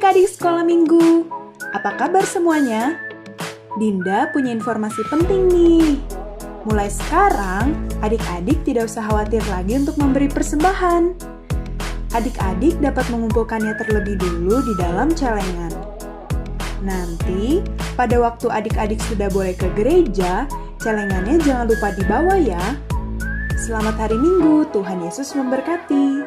adik-adik sekolah minggu, apa kabar semuanya? Dinda punya informasi penting nih. Mulai sekarang, adik-adik tidak usah khawatir lagi untuk memberi persembahan. Adik-adik dapat mengumpulkannya terlebih dulu di dalam celengan. Nanti, pada waktu adik-adik sudah boleh ke gereja, celengannya jangan lupa dibawa ya. Selamat hari Minggu, Tuhan Yesus memberkati.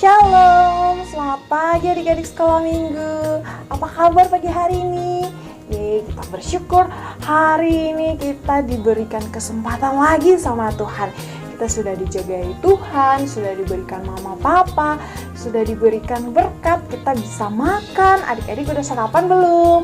Shalom, selamat pagi adik-adik sekolah minggu. Apa kabar pagi hari ini? Kita bersyukur hari ini kita diberikan kesempatan lagi sama Tuhan. Kita sudah dijagai Tuhan, sudah diberikan mama papa, sudah diberikan berkat, kita bisa makan. Adik-adik udah sarapan belum?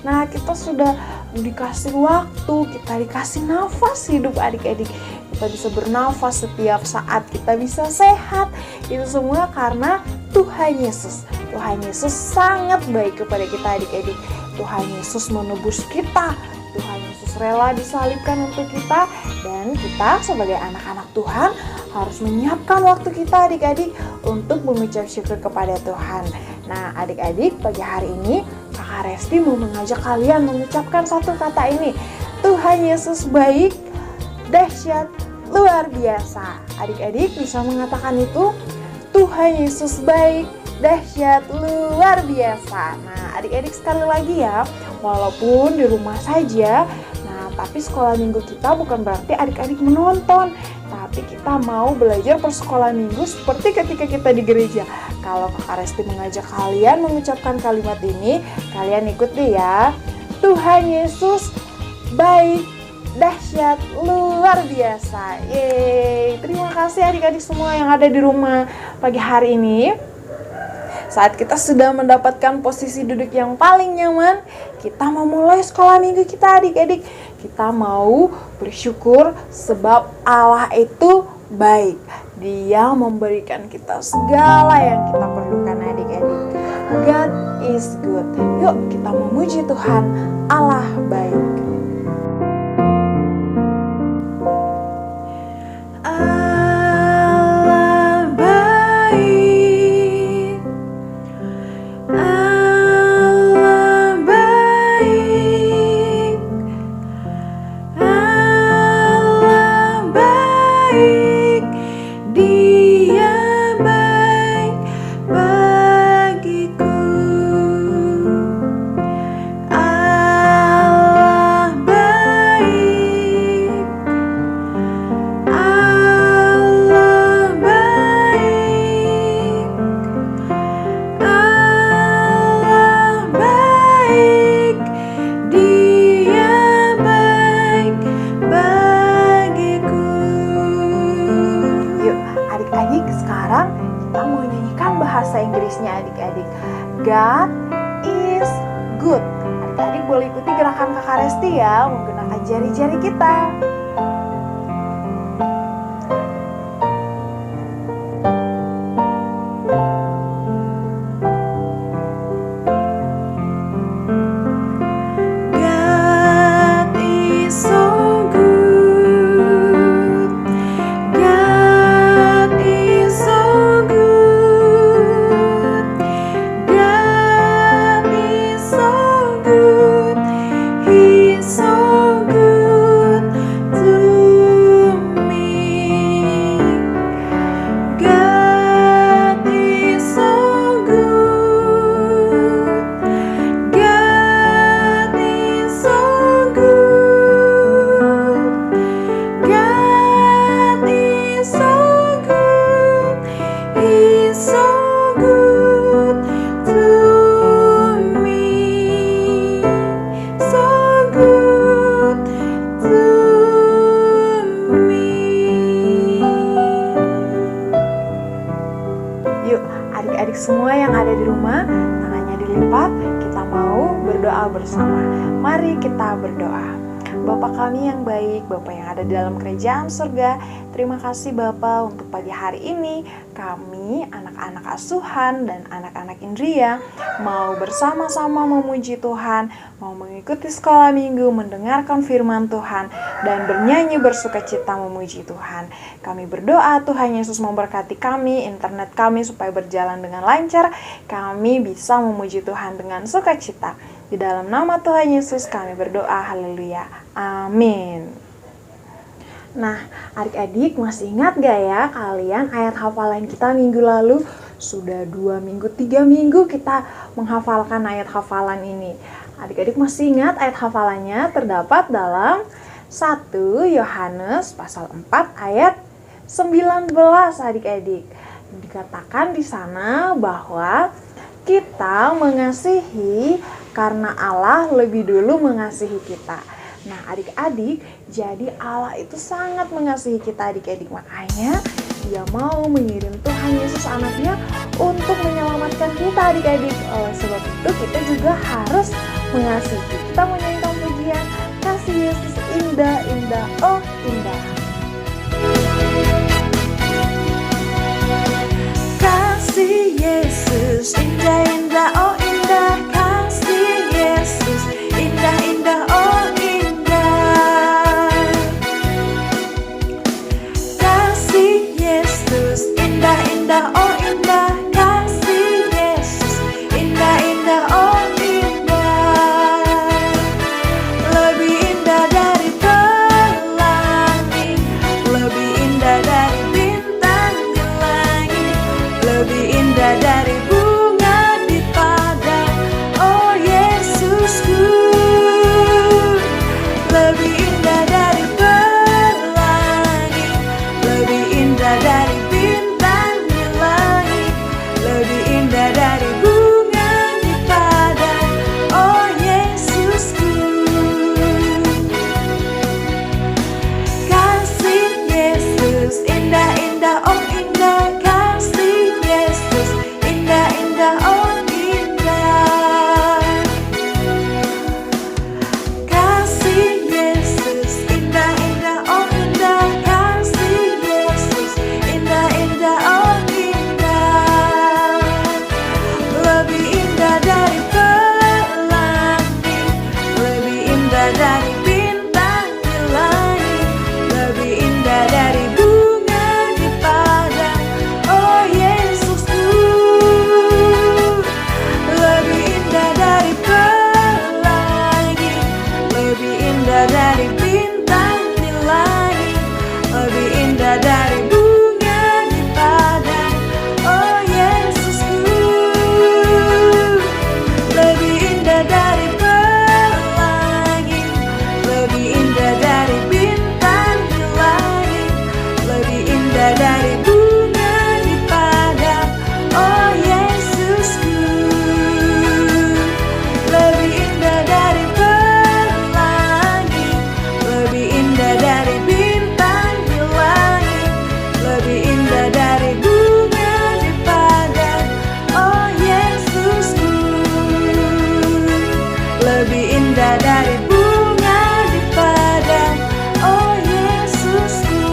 Nah, kita sudah dikasih waktu, kita dikasih nafas hidup adik-adik. Kita bisa bernafas setiap saat, kita bisa sehat. Itu semua karena Tuhan Yesus. Tuhan Yesus sangat baik kepada kita adik-adik. Tuhan Yesus menebus kita. Tuhan Yesus rela disalibkan untuk kita. Dan kita sebagai anak-anak Tuhan harus menyiapkan waktu kita adik-adik untuk mengucap syukur kepada Tuhan. Nah adik-adik, pagi hari ini Kakak Resti mau mengajak kalian mengucapkan satu kata ini. Tuhan Yesus baik, dahsyat, luar biasa. Adik-adik bisa mengatakan itu. Tuhan Yesus baik, dahsyat, luar biasa. Nah adik-adik sekali lagi ya, walaupun di rumah saja, nah tapi sekolah minggu kita bukan berarti adik-adik menonton, tapi kita mau belajar persekolah minggu seperti ketika kita di gereja. Kalau Kakak Resti mengajak kalian mengucapkan kalimat ini, kalian ikuti ya. Tuhan Yesus baik, dahsyat, luar biasa. Yeay, terima kasih adik-adik semua yang ada di rumah pagi hari ini. Saat kita sudah mendapatkan posisi duduk yang paling nyaman, kita mau mulai sekolah minggu kita adik-adik. Kita mau bersyukur sebab Allah itu baik. Dia memberikan kita segala yang kita perlukan adik-adik. God is good. Yuk kita memuji Tuhan, Allah baik. Sekarang kita mau nyanyikan bahasa Inggrisnya adik-adik. God is good. Adik-adik boleh ikuti gerakan Kakak Resti ya, menggunakan jari-jari kita. Adik-adik semua yang ada di rumah, tangannya dilipat, kita mau berdoa bersama. Mari kita berdoa. Bapa kami yang baik, Bapa yang ada di dalam kerajaan surga, terima kasih Bapa untuk pagi hari ini. Kami, anak-anak asuhan dan anak-anak Indria, mau bersama-sama memuji Tuhan, mau mengikuti sekolah minggu, mendengarkan firman Tuhan, dan bernyanyi bersukacita memuji Tuhan. Kami berdoa Tuhan Yesus memberkati kami, internet kami supaya berjalan dengan lancar, kami bisa memuji Tuhan dengan sukacita. Di dalam nama Tuhan Yesus kami berdoa, haleluya, amin. Nah, adik-adik masih ingat gak ya kalian ayat hafalan kita minggu lalu? Sudah 2 minggu, 3 minggu kita menghafalkan ayat hafalan ini. Adik-adik masih ingat ayat hafalannya terdapat dalam 1 Yohanes pasal 4 ayat 19 adik-adik. Dikatakan di sana bahwa kita mengasihi karena Allah lebih dulu mengasihi kita. Nah adik-adik, jadi Allah itu sangat mengasihi kita adik-adik. Makanya Dia mau mengirim Tuhan Yesus anaknya untuk menyelamatkan kita adik-adik. Oleh sebab itu kita juga harus mengasihi. Kita menyanyikan pujian kasih Yesus indah, indah, oh indah. Kasih Yesus indah, indah, oh indah. Kasih Yesus indah, indah, oh indah. Kasih Yesus indah, indah, oh indah. Kasih Yesus indah, indah, oh indah. Lebih indah dari pelangi, lebih indah dari bintang di langit, lebih indah dari bunga di padang, oh Yesusku. Lebih indah dari pelangi, lebih indah dari bintang di langit, lebih indah dari bunga di padang, oh Yesusku. Kasih Yesus indah, indah, oh indah. Kasih Yesus indah, indah, oh indah. Kasih Yesus indah, indah, oh indah. Kasih Yesus indah, indah, oh indah. Lebih indah dari pelangi, lebih indah dari bintang di langit, lebih indah dari bunga di padang, oh Yesusku. Lebih indah dari pelangi, lebih indah dari bintang di langit, lebih indah dari bunga di padang, oh Yesusku. Lebih indah dari pelangi, lebih indah dari bintang di langit, lebih indah dari bunga di padang, oh Yesusku. Lebih indah dari pelangi, lebih indah dari bintang di langit, lebih indah dari bunga di padang, oh Yesusku. Lebih indah dari bunga di padang, oh Yesusku.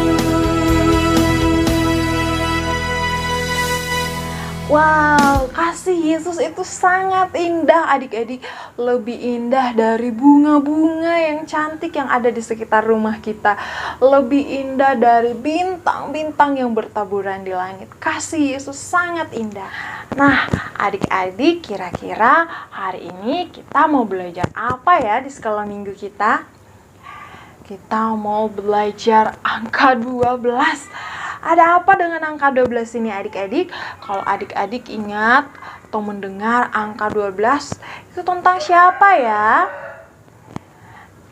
Wow, kasih Yesus itu sangat indah adik-adik. Lebih indah dari bunga-bunga yang cantik yang ada di sekitar rumah kita. Lebih indah dari bintang-bintang yang bertaburan di langit. Kasih Yesus sangat indah. Nah, adik-adik, kira-kira hari ini kita mau belajar apa ya di sekolah minggu kita? Kita mau belajar angka 12. Ada apa dengan angka 12 ini adik-adik? Kalau adik-adik ingat atau mendengar angka 12, itu tentang siapa ya?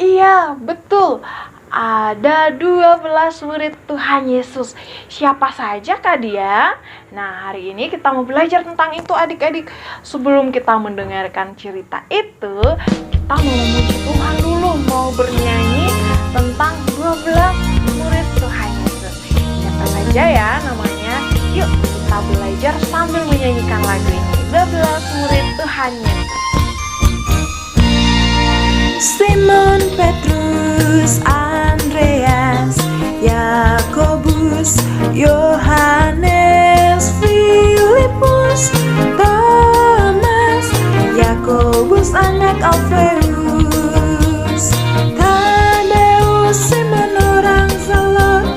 Iya, betul. Ada 12 murid Tuhan Yesus. Siapa saja kah dia? Nah, hari ini kita mau belajar tentang itu adik-adik. Sebelum kita mendengarkan cerita itu, kita mau memuji Tuhan dulu, mau bernyanyi tentang 12 murid Tuhan Yesus. Siapa saja ya namanya? Yuk kita belajar sambil menyanyikan lagu ini. 12 murid Tuhan Yesus. Simon Petrus, Petrus, Andreas, Yakobus, Yohanes, Filipus, Thomas, Yakobus anak Alfeus, Tadeus, Simon orang Zelot,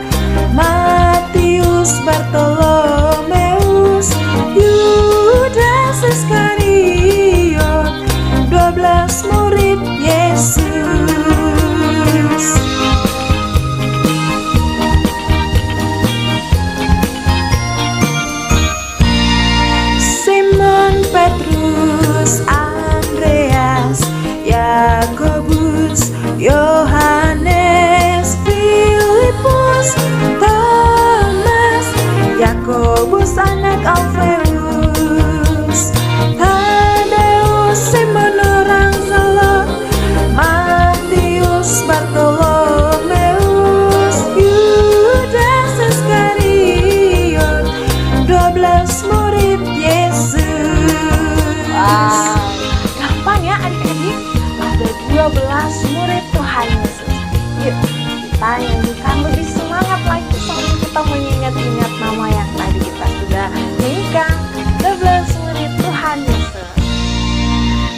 Matius, Bartolomeus, Yudas Iskariot, 12 murid Yesus. Simon Petrus, Andreas, Yakobus, Yohanes, Filipus, Thomas, Yakobus anak Alfeus, Tadeus, Simon orang Zelot, Matius, Bartolomeus, Yudas Iskariot, 12 murid Yesus. Wow, gampang ya adik-adik, ada 12 murid Tuhan Yesus. Yuk, kita nyanyikan lebih semangat lagi sambil kita mengingat-ingat nama yang tadi kita sudah nyanyikan, 12 murid Tuhan Yesus.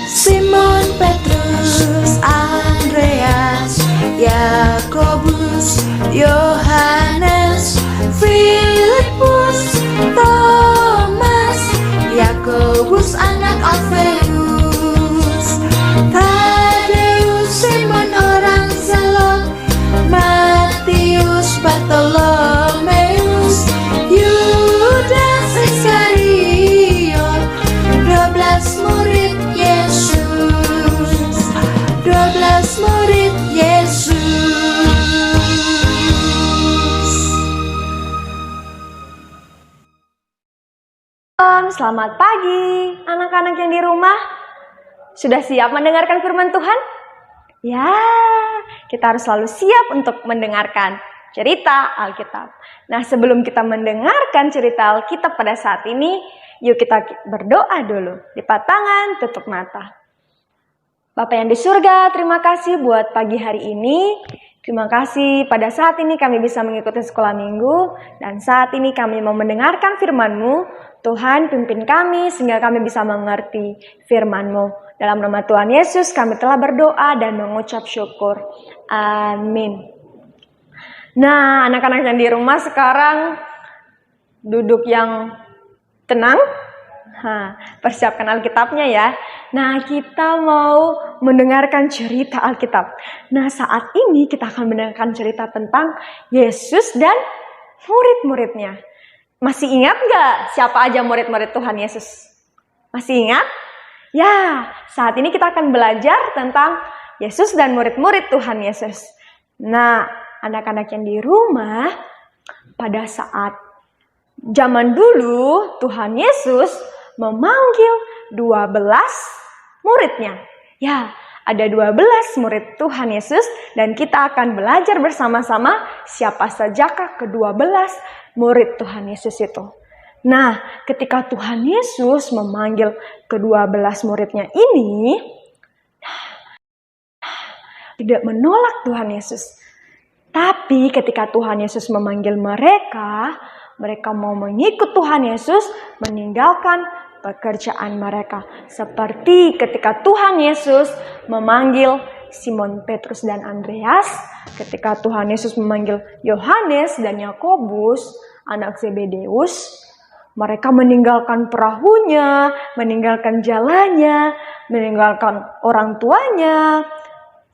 Simon Petrus, Andreas, Yakobus, Yohanes, Filipus, Thomas, Yakobus anak Alfeus, Tadeus, Simon orang Zelot, Matius, Bartolomeus, Yudas Iskariot, 12 murid Yesus, 12 murid Yesus. Selamat pagi anak-anak yang di rumah. Sudah siap mendengarkan firman Tuhan? Ya, kita harus selalu siap untuk mendengarkan cerita Alkitab. Nah, sebelum kita mendengarkan cerita Alkitab pada saat ini, yuk kita berdoa dulu. Lipat tangan, tutup mata. Bapa yang di surga, terima kasih buat pagi hari ini. Terima kasih pada saat ini kami bisa mengikuti sekolah minggu. Dan saat ini kami mau mendengarkan firman-Mu. Tuhan pimpin kami sehingga kami bisa mengerti firman-Mu. Dalam nama Tuhan Yesus kami telah berdoa dan mengucap syukur. Amin. Nah, anak-anak yang di rumah sekarang duduk yang tenang. Persiapkan Alkitabnya ya. Nah, kita mau mendengarkan cerita Alkitab. Nah, saat ini kita akan mendengarkan cerita tentang Yesus dan murid-muridnya. Masih ingat gak siapa aja murid-murid Tuhan Yesus? Masih ingat? Ya, saat ini kita akan belajar tentang Yesus dan murid-murid Tuhan Yesus. Nah, anak-anak yang di rumah, pada saat zaman dulu Tuhan Yesus memanggil 12 muridnya. Ya, ada 12 murid Tuhan Yesus dan kita akan belajar bersama-sama siapa sajakah ke-12 murid Tuhan Yesus itu. Nah, ketika Tuhan Yesus memanggil ke-12 muridnya ini, tidak menolak Tuhan Yesus. Tapi ketika Tuhan Yesus memanggil mereka, mereka mau mengikut Tuhan Yesus, meninggalkan pekerjaan mereka. Seperti ketika Tuhan Yesus memanggil Simon Petrus dan Andreas, ketika Tuhan Yesus memanggil Yohanes dan Yakobus, anak Zebedeus, mereka meninggalkan perahunya, meninggalkan jalannya, meninggalkan orang tuanya,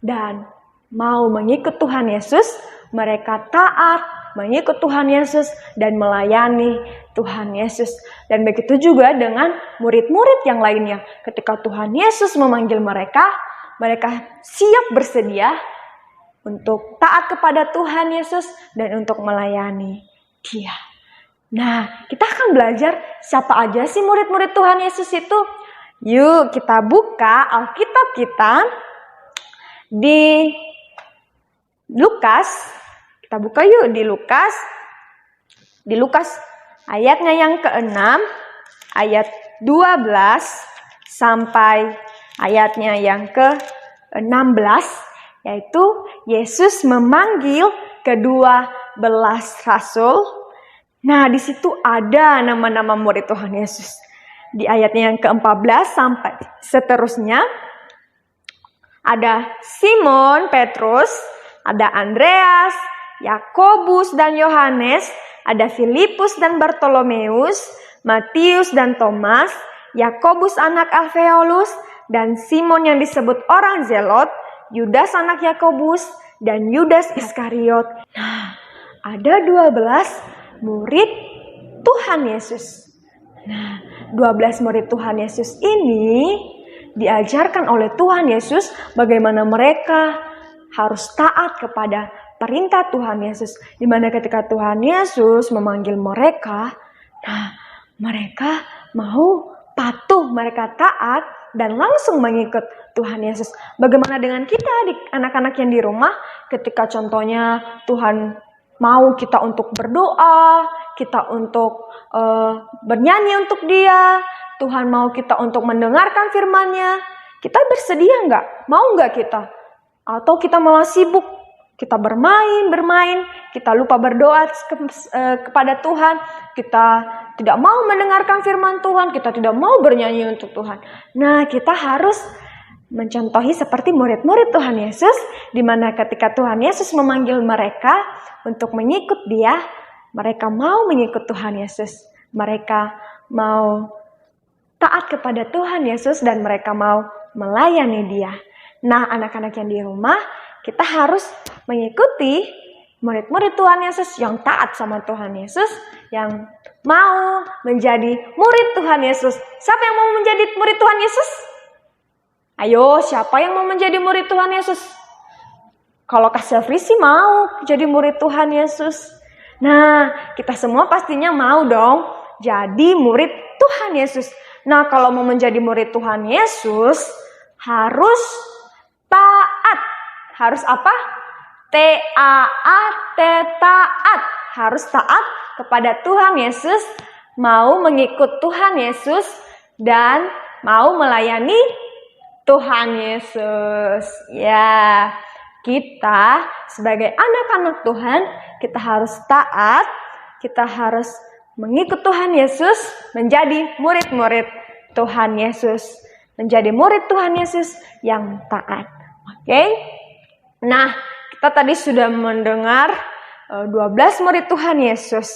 dan mau mengikut Tuhan Yesus. Mereka taat, mengikut Tuhan Yesus, dan melayani Tuhan Yesus. Dan begitu juga dengan murid-murid yang lainnya. Ketika Tuhan Yesus memanggil mereka, mereka siap bersedia untuk taat kepada Tuhan Yesus dan untuk melayani Dia. Nah, kita akan belajar siapa aja sih murid-murid Tuhan Yesus itu. Yuk kita buka Alkitab kita di Lukas. Kita buka yuk di Lukas. Di Lukas ayatnya yang ke-6, ayat 12 sampai ayatnya yang ke-16. yaitu Yesus memanggil kedua belas rasul. Nah, di situ ada nama-nama murid Tuhan Yesus. Di ayatnya yang ke-14 sampai seterusnya, ada Simon Petrus, ada Andreas, Yakobus dan Yohanes, ada Filipus dan Bartolomeus, Matius dan Thomas, Yakobus anak Alfeolus, dan Simon yang disebut orang Zelot, Yudas anak Yakobus, dan Yudas Iskariot. Nah, ada 12 murid Tuhan Yesus. Nah, 12 murid Tuhan Yesus ini diajarkan oleh Tuhan Yesus bagaimana mereka harus taat kepada perintah Tuhan Yesus. Di mana ketika Tuhan Yesus memanggil mereka, nah, mereka mau patuh, mereka taat dan langsung mengikut Tuhan Yesus. Bagaimana dengan kita, anak-anak yang di rumah, ketika contohnya Tuhan mau kita untuk berdoa, kita untuk bernyanyi untuk Dia, Tuhan mau kita untuk mendengarkan firman-Nya, kita bersedia nggak? Mau nggak kita? Atau kita malah sibuk, kita bermain, kita lupa berdoa kepada Tuhan, kita tidak mau mendengarkan firman Tuhan, kita tidak mau bernyanyi untuk Tuhan. Nah, kita harus mencontohi seperti murid-murid Tuhan Yesus, di mana ketika Tuhan Yesus memanggil mereka untuk mengikut Dia, mereka mau mengikut Tuhan Yesus. Mereka mau taat kepada Tuhan Yesus dan mereka mau melayani Dia. Nah, anak-anak yang di rumah, kita harus mengikuti murid-murid Tuhan Yesus yang taat sama Tuhan Yesus, yang mau menjadi murid Tuhan Yesus. Siapa yang mau menjadi murid Tuhan Yesus? Ayo, siapa yang mau menjadi murid Tuhan Yesus? Kalau Kak Syafri sih mau jadi murid Tuhan Yesus. Nah, kita semua pastinya mau dong jadi murid Tuhan Yesus. Nah, kalau mau menjadi murid Tuhan Yesus, harus taat. Harus apa? T-A-A-T, taat. Harus taat kepada Tuhan Yesus, mau mengikut Tuhan Yesus, dan mau melayani Tuhan Yesus. Ya, kita sebagai anak-anak Tuhan, kita harus taat, kita harus mengikut Tuhan Yesus, menjadi murid-murid Tuhan Yesus, menjadi murid Tuhan Yesus yang taat. Oke? Nah, kita tadi sudah mendengar 12 murid Tuhan Yesus.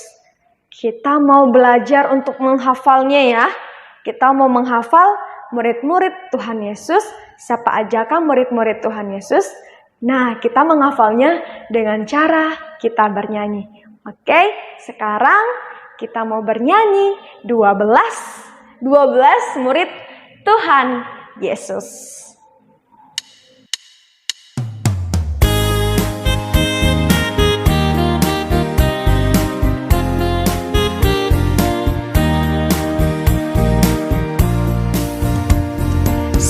Kita mau belajar untuk menghafalnya ya. Kita mau menghafal murid-murid Tuhan Yesus. Siapa aja kan murid-murid Tuhan Yesus? Nah, kita menghafalnya dengan cara kita bernyanyi. Oke, sekarang kita mau bernyanyi 12 murid Tuhan Yesus.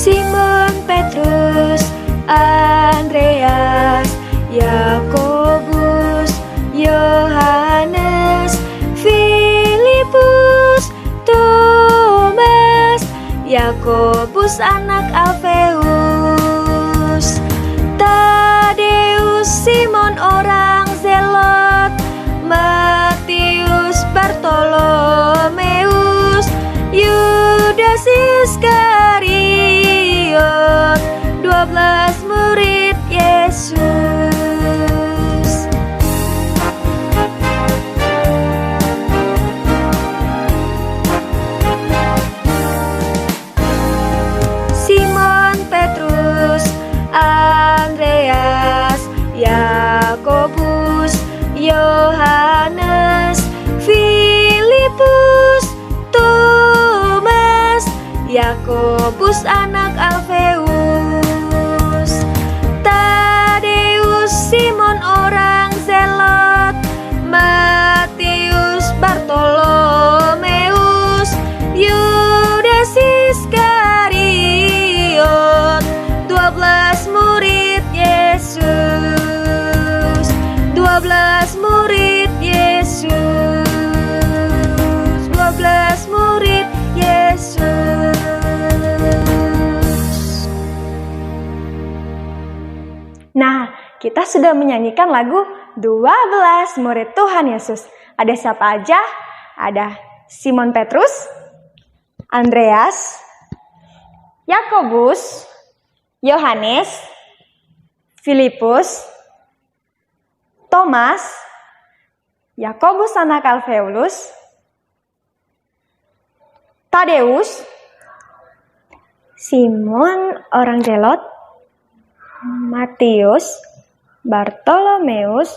Simon Petrus, Andreas, Yakobus, Yohanes, Filipus, Thomas, Yakobus anak Alfeus, Tadeus, Simon orang Zelot, Matius, Bartolomeus, Yudas Iskariot, 12 murid Yesus. Simon Petrus, Andreas, Yakobus, Yohanes, Filipus, Thomas, Yakobus anak Alfeus, Tadeus, Simon orang Zelot, Matius, Bartolomeus, Yudas Iskariot, 12 murid Yesus, 12 murid Yesus, 12 murid Yesus. Nah, kita sudah menyanyikan lagu 12 murid Tuhan Yesus. Ada siapa aja? Ada Simon Petrus, Andreas, Yakobus, Yohanes, Filipus, Thomas, Yakobus anak Alfeus, Tadeus, Simon orang Zelot, Matius, Bartolomeus,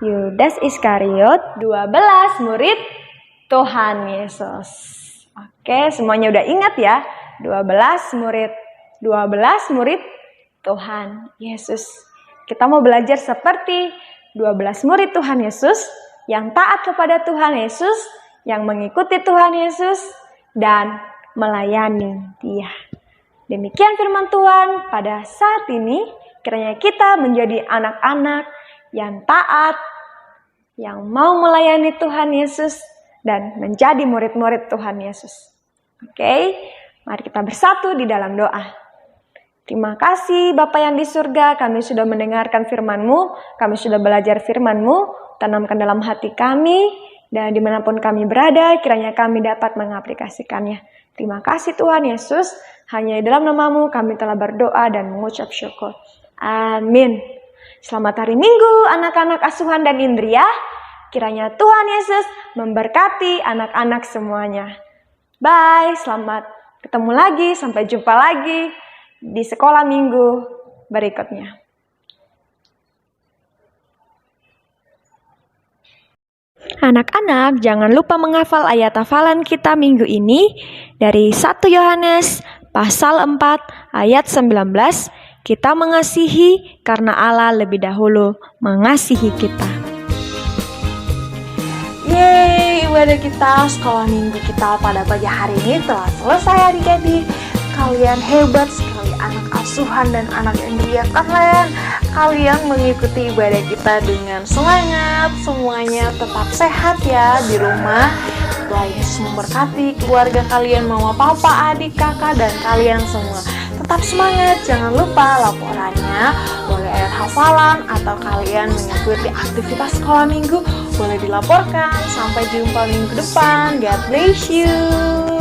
Yudas Iskariot, 12 murid Tuhan Yesus. Oke, semuanya udah ingat ya? 12 murid Tuhan Yesus. Kita mau belajar seperti 12 murid Tuhan Yesus yang taat kepada Tuhan Yesus, yang mengikuti Tuhan Yesus, dan melayani Dia. Demikian firman Tuhan pada saat ini. Kiranya kita menjadi anak-anak yang taat, yang mau melayani Tuhan Yesus, dan menjadi murid-murid Tuhan Yesus. Oke, mari kita bersatu di dalam doa. Terima kasih Bapa yang di surga, kami sudah mendengarkan firman-Mu, kami sudah belajar firman-Mu, tanamkan dalam hati kami, dan dimanapun kami berada, kiranya kami dapat mengaplikasikannya. Terima kasih Tuhan Yesus, hanya di dalam nama-Mu kami telah berdoa dan mengucap syukur. Amin. Selamat hari Minggu anak-anak asuhan dan Indria. Kiranya Tuhan Yesus memberkati anak-anak semuanya. Bye, selamat ketemu lagi, sampai jumpa lagi di sekolah minggu berikutnya. Anak-anak, jangan lupa menghafal ayat hafalan kita minggu ini dari 1 Yohanes pasal 4 ayat 19. Kita mengasihi karena Allah lebih dahulu mengasihi kita. Yeay, ibadah kita, sekolah minggu kita pada pagi hari ini telah selesai adik-adik. Kalian hebat sekali anak asuhan dan anak Indria keren. Kalian mengikuti ibadah kita dengan semangat. Semuanya tetap sehat ya di rumah. Tuhan Yesus memberkati keluarga kalian, mama, papa, adik, kakak, dan kalian semua. Tetap semangat, jangan lupa laporannya boleh ayat hafalan atau kalian mengikuti aktivitas sekolah minggu boleh dilaporkan. Sampai jumpa minggu depan. God bless you.